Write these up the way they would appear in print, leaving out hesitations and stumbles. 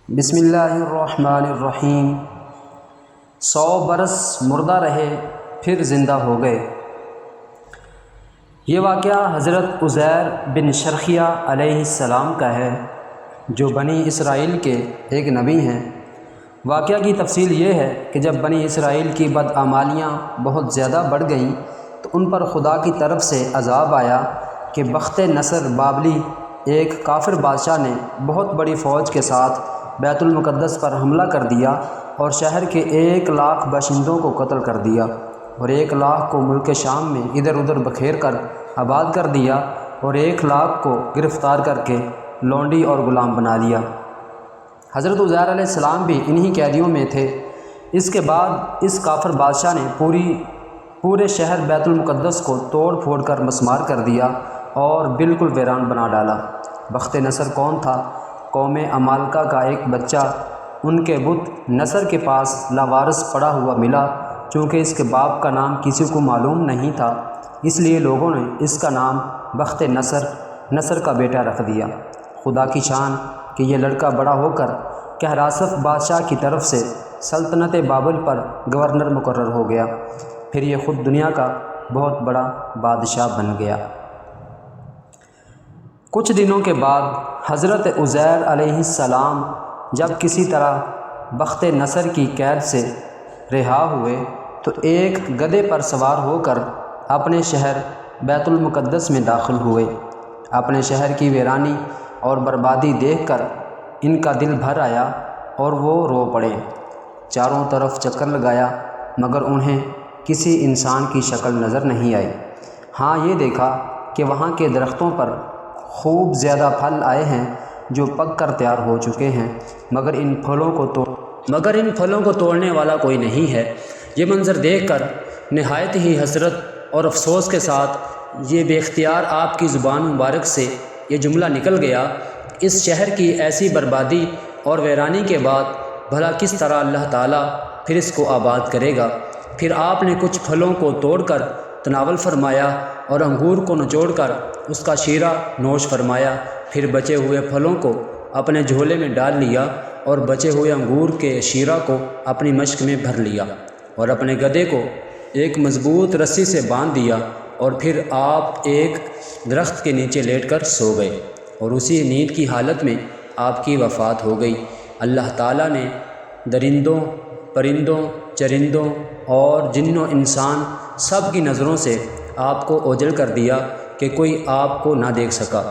بسم اللہ الرحمن الرحیم۔ 100 برس مردہ رہے پھر زندہ ہو گئے۔ یہ واقعہ حضرت عزیر بن شرخیہ علیہ السلام کا ہے، جو بنی اسرائیل کے ایک نبی ہیں۔ واقعہ کی تفصیل یہ ہے کہ جب بنی اسرائیل کی بدعمالیاں بہت زیادہ بڑھ گئیں تو ان پر خدا کی طرف سے عذاب آیا کہ بخت نصر بابلی ایک کافر بادشاہ نے بہت بڑی فوج کے ساتھ بیت المقدس پر حملہ کر دیا اور شہر کے 1 لاکھ باشندوں کو قتل کر دیا اور 1 لاکھ کو ملک شام میں ادھر ادھر بکھیر کر آباد کر دیا اور 1 لاکھ کو گرفتار کر کے لونڈی اور غلام بنا لیا۔ حضرت عزیر علیہ السلام بھی انہی قیدیوں میں تھے۔ اس کے بعد اس کافر بادشاہ نے پورے شہر بیت المقدس کو توڑ پھوڑ کر مسمار کر دیا اور بالکل ویران بنا ڈالا۔ بخت نصر کون تھا؟ قوم عمالقہ کا ایک بچہ ان کے بت نصر کے پاس لاوارث پڑا ہوا ملا۔ چونکہ اس کے باپ کا نام کسی کو معلوم نہیں تھا، اس لیے لوگوں نے اس کا نام بخت نصر کا بیٹا رکھ دیا۔ خدا کی شان کہ یہ لڑکا بڑا ہو کر کہراسف بادشاہ کی طرف سے سلطنت بابل پر گورنر مقرر ہو گیا، پھر یہ خود دنیا کا بہت بڑا بادشاہ بن گیا۔ کچھ دنوں کے بعد حضرت عزیر علیہ السلام جب کسی طرح بخت نصر کی قید سے رہا ہوئے تو ایک گدھے پر سوار ہو کر اپنے شہر بیت المقدس میں داخل ہوئے۔ اپنے شہر کی ویرانی اور بربادی دیکھ کر ان کا دل بھر آیا اور وہ رو پڑے۔ چاروں طرف چکر لگایا مگر انہیں کسی انسان کی شکل نظر نہیں آئی۔ ہاں یہ دیکھا کہ وہاں کے درختوں پر خوب زیادہ پھل آئے ہیں جو پک کر تیار ہو چکے ہیں، مگر ان پھلوں کو توڑنے والا کوئی نہیں ہے۔ یہ منظر دیکھ کر نہایت ہی حسرت اور افسوس کے ساتھ یہ بے اختیار آپ کی زبان مبارک سے یہ جملہ نکل گیا، اس شہر کی ایسی بربادی اور ویرانی کے بعد بھلا کس طرح اللہ تعالیٰ پھر اس کو آباد کرے گا۔ پھر آپ نے کچھ پھلوں کو توڑ کر تناول فرمایا اور انگور کو نچوڑ کر اس کا شیرہ نوش فرمایا، پھر بچے ہوئے پھلوں کو اپنے جھولے میں ڈال لیا اور بچے ہوئے انگور کے شیرہ کو اپنی مشک میں بھر لیا اور اپنے گدھے کو ایک مضبوط رسی سے باندھ دیا اور پھر آپ ایک درخت کے نیچے لیٹ کر سو گئے اور اسی نیند کی حالت میں آپ کی وفات ہو گئی۔ اللہ تعالیٰ نے درندوں، پرندوں، چرندوں اور جن و انسان سب کی نظروں سے آپ کو اوجھل کر دیا کہ کوئی آپ کو نہ دیکھ سکا۔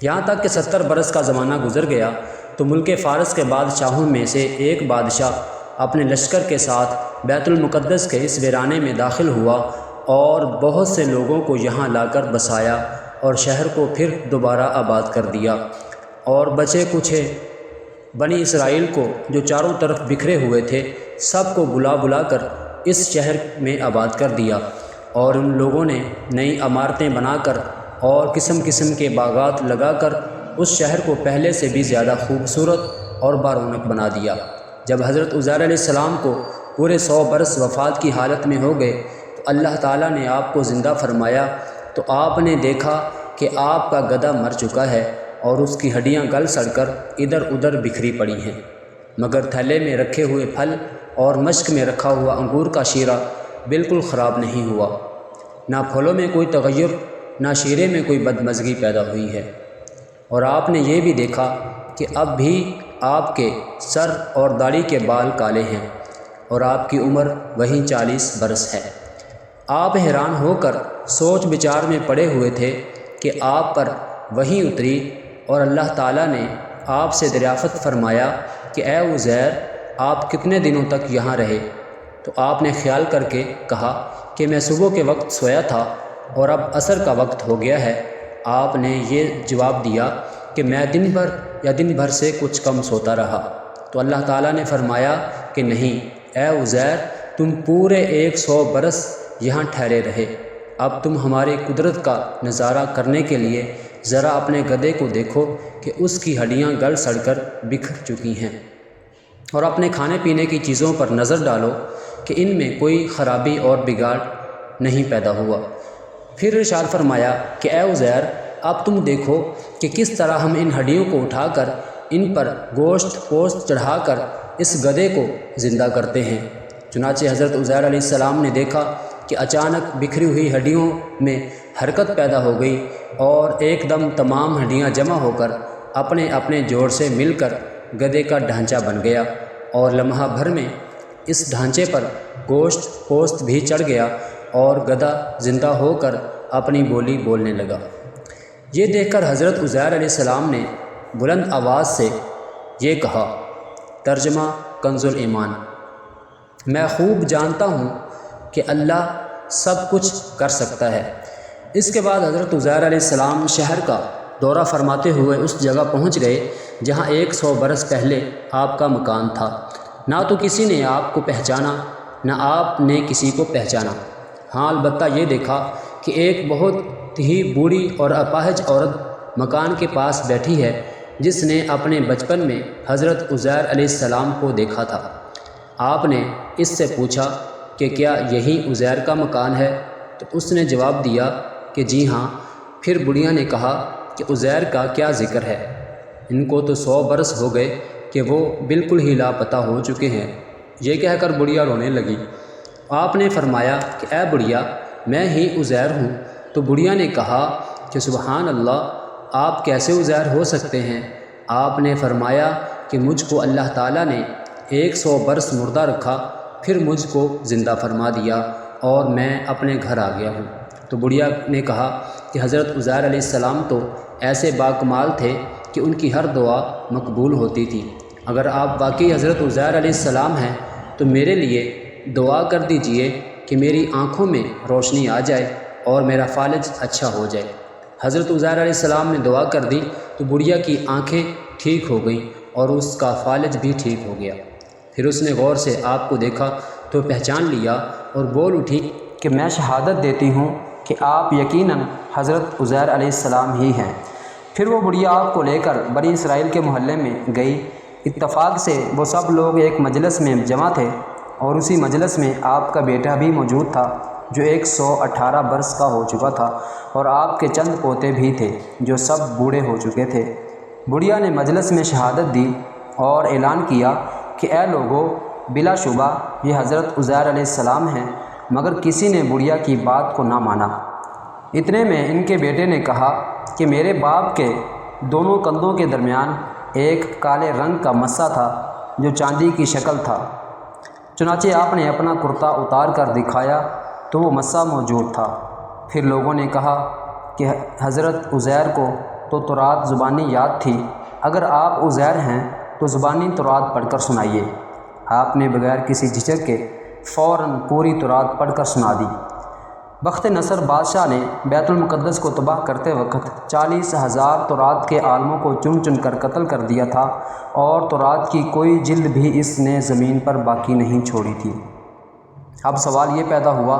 یہاں تک کہ 70 برس کا زمانہ گزر گیا تو ملک فارس کے بادشاہوں میں سے ایک بادشاہ اپنے لشکر کے ساتھ بیت المقدس کے اس ویرانے میں داخل ہوا اور بہت سے لوگوں کو یہاں لا کر بسایا اور شہر کو پھر دوبارہ آباد کر دیا، اور بچے کچھے بنی اسرائیل کو جو چاروں طرف بکھرے ہوئے تھے سب کو بلا کر اس شہر میں آباد کر دیا، اور ان لوگوں نے نئی عمارتیں بنا کر اور قسم قسم کے باغات لگا کر اس شہر کو پہلے سے بھی زیادہ خوبصورت اور بارونق بنا دیا۔ جب حضرت عزیر علیہ السلام کو پورے 100 برس وفات کی حالت میں ہو گئے تو اللہ تعالیٰ نے آپ کو زندہ فرمایا، تو آپ نے دیکھا کہ آپ کا گدھا مر چکا ہے اور اس کی ہڈیاں گل سڑ کر ادھر ادھر بکھری پڑی ہیں، مگر تھیلے میں رکھے ہوئے پھل اور مشک میں رکھا ہوا انگور کا شیرہ بالکل خراب نہیں ہوا۔ نہ پھلوں میں کوئی تغیر، نہ شیرے میں کوئی بدمزگی پیدا ہوئی ہے۔ اور آپ نے یہ بھی دیکھا کہ اب بھی آپ کے سر اور داڑھی کے بال کالے ہیں اور آپ کی عمر وہی 40 برس ہے۔ آپ حیران ہو کر سوچ بچار میں پڑے ہوئے تھے کہ آپ پر وحی اتری اور اللہ تعالیٰ نے آپ سے دریافت فرمایا کہ اے عزیر، آپ کتنے دنوں تک یہاں رہے؟ تو آپ نے خیال کر کے کہا کہ میں صبح کے وقت سویا تھا اور اب عصر کا وقت ہو گیا ہے۔ آپ نے یہ جواب دیا کہ میں دن بھر سے کچھ کم سوتا رہا۔ تو اللہ تعالیٰ نے فرمایا کہ نہیں اے عزیر، تم پورے 100 برس یہاں ٹھہرے رہے۔ اب تم ہماری قدرت کا نظارہ کرنے کے لیے ذرا اپنے گدھے کو دیکھو کہ اس کی ہڈیاں گل سڑ کر بکھر چکی ہیں، اور اپنے کھانے پینے کی چیزوں پر نظر ڈالو کہ ان میں کوئی خرابی اور بگاڑ نہیں پیدا ہوا۔ پھر ارشاد فرمایا کہ اے عزیر، اب تم دیکھو کہ کس طرح ہم ان ہڈیوں کو اٹھا کر ان پر گوشت پوست چڑھا کر اس گدھے کو زندہ کرتے ہیں۔ چنانچہ حضرت عزیر علیہ السلام نے دیکھا کہ اچانک بکھری ہوئی ہڈیوں میں حرکت پیدا ہو گئی اور ایک دم تمام ہڈیاں جمع ہو کر اپنے اپنے جوڑ سے مل کر گدھے کا ڈھانچہ بن گیا، اور لمحہ بھر میں اس ڈھانچے پر گوشت پوست بھی چڑھ گیا اور گدھا زندہ ہو کر اپنی بولی بولنے لگا۔ یہ دیکھ کر حضرت عزیر علیہ السلام نے بلند آواز سے یہ کہا۔ ترجمہ کنز الایمان: میں خوب جانتا ہوں کہ اللہ سب کچھ کر سکتا ہے۔ اس کے بعد حضرت عزیر علیہ السلام شہر کا دورہ فرماتے ہوئے اس جگہ پہنچ گئے جہاں 100 برس پہلے آپ کا مکان تھا۔ نہ تو کسی نے آپ کو پہچانا، نہ آپ نے کسی کو پہچانا۔ ہاں، البتہ یہ دیکھا کہ ایک بہت ہی بوڑھی اور اپاہج عورت مکان کے پاس بیٹھی ہے، جس نے اپنے بچپن میں حضرت عزیر علیہ السلام کو دیکھا تھا۔ آپ نے اس سے پوچھا کہ کیا یہی عزیر کا مکان ہے؟ تو اس نے جواب دیا کہ جی ہاں۔ پھر بڑھیا نے کہا کہ عزیر کا کیا ذکر ہے، ان کو تو 100 برس ہو گئے کہ وہ بالکل ہی لاپتہ ہو چکے ہیں۔ یہ کہہ کر بڑھیا رونے لگی۔ آپ نے فرمایا کہ اے بڑھیا، میں ہی عزیر ہوں۔ تو بڑھیا نے کہا کہ سبحان اللہ، آپ کیسے عزیر ہو سکتے ہیں؟ آپ نے فرمایا کہ مجھ کو اللہ تعالیٰ نے 100 برس مردہ رکھا، پھر مجھ کو زندہ فرما دیا اور میں اپنے گھر آ گیا ہوں۔ تو بڑھیا نے کہا کہ حضرت عزیر علیہ السلام تو ایسے باکمال تھے کہ ان کی ہر دعا مقبول ہوتی تھی۔ اگر آپ واقعی حضرت عزیر علیہ السلام ہیں تو میرے لیے دعا کر دیجئے کہ میری آنکھوں میں روشنی آ جائے اور میرا فالج اچھا ہو جائے۔ حضرت عزیر علیہ السلام نے دعا کر دی تو بڑھیا کی آنکھیں ٹھیک ہو گئیں اور اس کا فالج بھی ٹھیک ہو گیا۔ پھر اس نے غور سے آپ کو دیکھا تو پہچان لیا اور بول اٹھی کہ میں شہادت دیتی ہوں کہ آپ یقیناً حضرت عزیر علیہ السلام ہی ہیں۔ پھر وہ بڑھیا آپ کو لے کر بنی اسرائیل کے محلے میں گئی۔ اتفاق سے وہ سب لوگ ایک مجلس میں جمع تھے اور اسی مجلس میں آپ کا بیٹا بھی موجود تھا جو 118 برس کا ہو چکا تھا، اور آپ کے چند پوتے بھی تھے جو سب بوڑھے ہو چکے تھے۔ بڑھیا نے مجلس میں شہادت دی اور اعلان کیا کہ اے لوگو، بلا شبہ یہ حضرت عزیر علیہ السلام ہیں، مگر کسی نے بڑھیا کی بات کو نہ مانا۔ اتنے میں ان کے بیٹے نے کہا کہ میرے باپ کے دونوں کندھوں کے درمیان ایک کالے رنگ کا مسا تھا جو چاندی کی شکل تھا۔ چنانچہ آپ نے اپنا کرتا اتار کر دکھایا تو وہ مسا موجود تھا۔ پھر لوگوں نے کہا کہ حضرت عزیر کو تو تورات زبانی یاد تھی، اگر آپ عزیر ہیں تو زبانی تورات پڑھ کر سنائیے۔ آپ نے بغیر کسی جھجک کے فوراً پوری تورات پڑھ کر سنا دی۔ بخت نصر بادشاہ نے بیت المقدس کو تباہ کرتے وقت 40,000 تورات کے عالموں کو چن چن کر قتل کر دیا تھا، اور تورات کی کوئی جلد بھی اس نے زمین پر باقی نہیں چھوڑی تھی۔ اب سوال یہ پیدا ہوا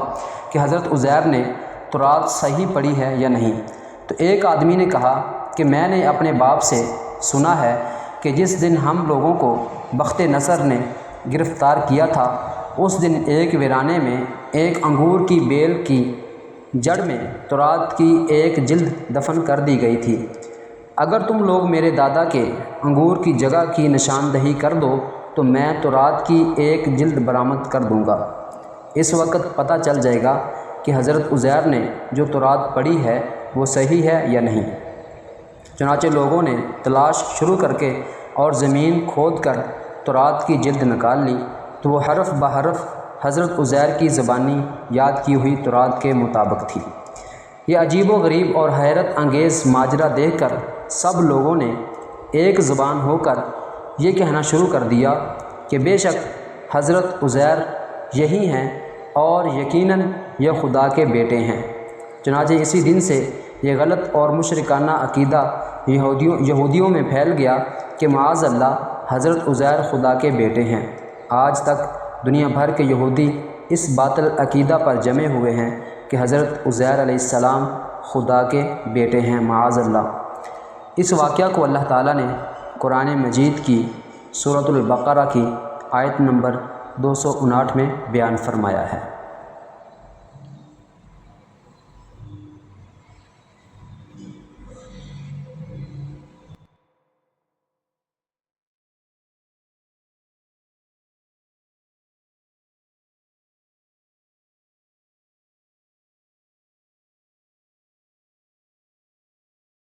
کہ حضرت عزیر نے تورات صحیح پڑھی ہے یا نہیں؟ تو ایک آدمی نے کہا کہ میں نے اپنے باپ سے سنا ہے کہ جس دن ہم لوگوں کو بخت نصر نے گرفتار کیا تھا، اس دن ایک ویرانے میں ایک انگور کی بیل کی جڑ میں تورات کی ایک جلد دفن کر دی گئی تھی۔ اگر تم لوگ میرے دادا کے انگور کی جگہ کی نشاندہی کر دو تو میں تورات کی ایک جلد برآمد کر دوں گا۔ اس وقت پتہ چل جائے گا کہ حضرت عزیر نے جو تورات پڑھی ہے وہ صحیح ہے یا نہیں۔ چنانچہ لوگوں نے تلاش شروع کر کے اور زمین کھود کر تورات کی جلد نکال لی تو وہ حرف بحرف حضرت عزیر کی زبانی یاد کی ہوئی تورات کے مطابق تھی۔ یہ عجیب و غریب اور حیرت انگیز ماجرا دیکھ کر سب لوگوں نے ایک زبان ہو کر یہ کہنا شروع کر دیا کہ بے شک حضرت عزیر یہی ہیں اور یقیناً یہ خدا کے بیٹے ہیں۔ چنانچہ اسی دن سے یہ غلط اور مشرکانہ عقیدہ یہودیوں میں پھیل گیا کہ معاذ اللہ حضرت عزیر خدا کے بیٹے ہیں۔ آج تک دنیا بھر کے یہودی اس باطل عقیدہ پر جمے ہوئے ہیں کہ حضرت عزیر علیہ السلام خدا کے بیٹے ہیں، معاذ اللہ۔ اس واقعہ کو اللہ تعالیٰ نے قرآن مجید کی سورۃ البقرہ کی آیت نمبر 259 میں بیان فرمایا ہے۔